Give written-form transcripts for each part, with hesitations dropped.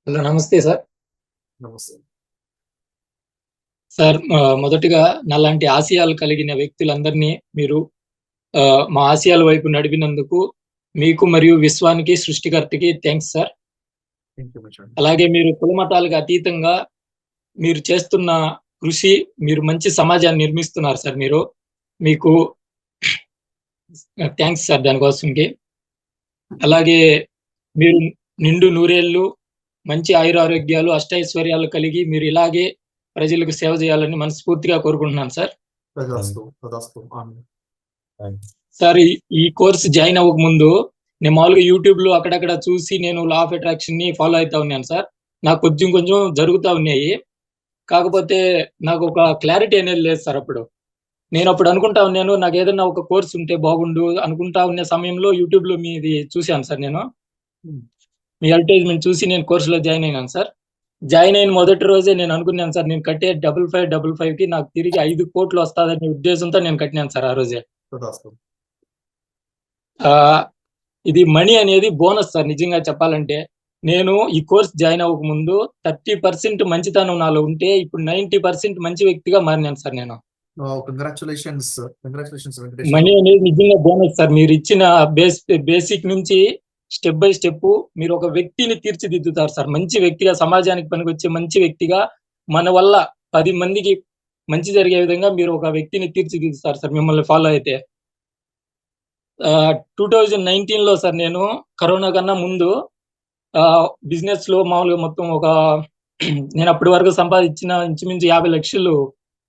Hello. నమస్తే sir. నమస్తే. Sir మొదటిగా నాలాంటి ఆశయాలు కలిగిన వ్యక్తులందరినీ మీరు మా ఆశయాల వైపు నడిపినందుకు మీకు మరియు విశ్వానికి, సృష్టికర్తకి thanks sir. Thank you much అండి. అలాగే మీరు కులమతాలకు అతీతంగా మీరు చేస్తున్న కృషి, మీరు మంచి సమాజాన్ని నిర్మిస్తున్నారు సార్ మీరు. మీకు థాంక్స్ సార్ దానికోసంకి. అలాగే మీరు నిండు నూరేళ్ళు, మంచి ఆయురారోగ్యాలు, అష్టైశ్వర్యాలు కలిగి మీరు ఇలాగే ప్రజలకు సేవ చేయాలని మనస్ఫూర్తిగా కోరుకుంటున్నాను సార్. తదాస్తు. తదాస్తు. ఆమేన్. సార్ ఈ కోర్స్ జాయిన్ అవ్వక ముందు నేను మామూలుగా యూట్యూబ్‌లో అక్కడక్కడ చూసి నేను లా ఆఫ్ అట్రాక్షన్‌ని ఫాలో అయితా ఉన్నాను సార్. నాకు కొంచెం కొంచెం జరుగుతా ఉన్నాయి. కాకపోతే నాకు ఒక క్లారిటీ అనేది లేదు సార్ అప్పుడు. నేనప్పుడు అనుకుంటా ఉన్నాను నాకేదన్నా ఒక కోర్స్ ఉంటే బాగుండు అనుకుంటా ఉన్న సమయంలో యూట్యూబ్‌లో మీది చూశాను సార్ నేను. హ్మ్. మీ అడ్వర్టైజ్‌మెంట్ చూసి నేను కోర్స్‌లో జాయిన్ అయినాను సార్. జాయిన్ అయిన మొదటి రోజే నేను అనుకున్నాను సార్ నేను కట్టే 5555కి నాకు తిరిగి 5,00,00,000 వస్తాదనే ఉద్దేశంతో నేను కట్టినాను సార్ ఆ రోజే. తదాస్తు. ఆహ్, ఇది మనీ అనేది బోనస్ సార్ నిజంగా చెప్పాలంటే. నేను ఈ కోర్స్ జాయిన్ అవ్వక ముందు 30% మంచితనం నాలో ఉంటే ఇప్పుడు 90% మంచి వ్యక్తిగా మారినాను సార్ నేను. Wow! Congratulations. Congratulations Venkatesh money గారు. అనేది నిజంగా బోనస్ సార్. మీరిచ్చిన బేసిక్ నుంచి స్టెప్ బై స్టెప్ మీరు ఒక వ్యక్తిని తీర్చిదిద్దుతారు సార్. మంచి వ్యక్తిగా సమాజానికి పనికొచ్చే మంచి వ్యక్తిగా మన వల్ల 10 మందికి మంచి జరిగే విధంగా మీరు ఒక వ్యక్తిని తీర్చిదిద్దుతారు సార్ మిమ్మల్ని ఫాలో అయితే. 2019లో సార్ నేను కరోనా కన్నా ముందు బిజినెస్‌లో మామూలుగా మొత్తం ఒక నేను అప్పటి వరకు సంపాదించిన ఇంచుమించు 50,00,000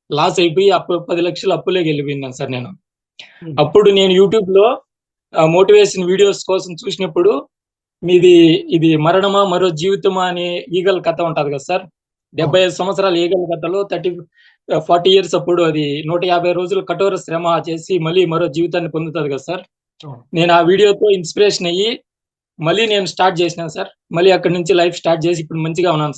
లాస్ అయిపోయి 10,00,000 అప్పులోకెళ్ళిపోయినాను సార్ నేను. హ్మ్. అప్పుడు నేను యూట్యూబ్‌లో మోటివేషన్ వీడియోస్ కోసం చూసినప్పుడు ఇది మరణమా మరో జీవితమా అనే ఈగల కథ ఉంటది కదా సార్. 75 సంవత్సరాల ఈగల కథలో 40 ఇయర్స్ అప్పుడు అది 150 రోజులు కఠోర శ్రమ చేసి మళ్ళీ మరో జీవితాన్ని పొందుతది కదా సార్. అవును. నేను ఆ వీడియోతో ఇన్‌స్పిరేషన్ అయ్యి మళ్ళీ నేను స్టార్ట్ చేసినాను సార్. మళ్ళీ అక్కడి నుంచి లైఫ్ స్టార్ట్ చేసి ఇప్పుడు మంచిగా ఉన్నాను సార్.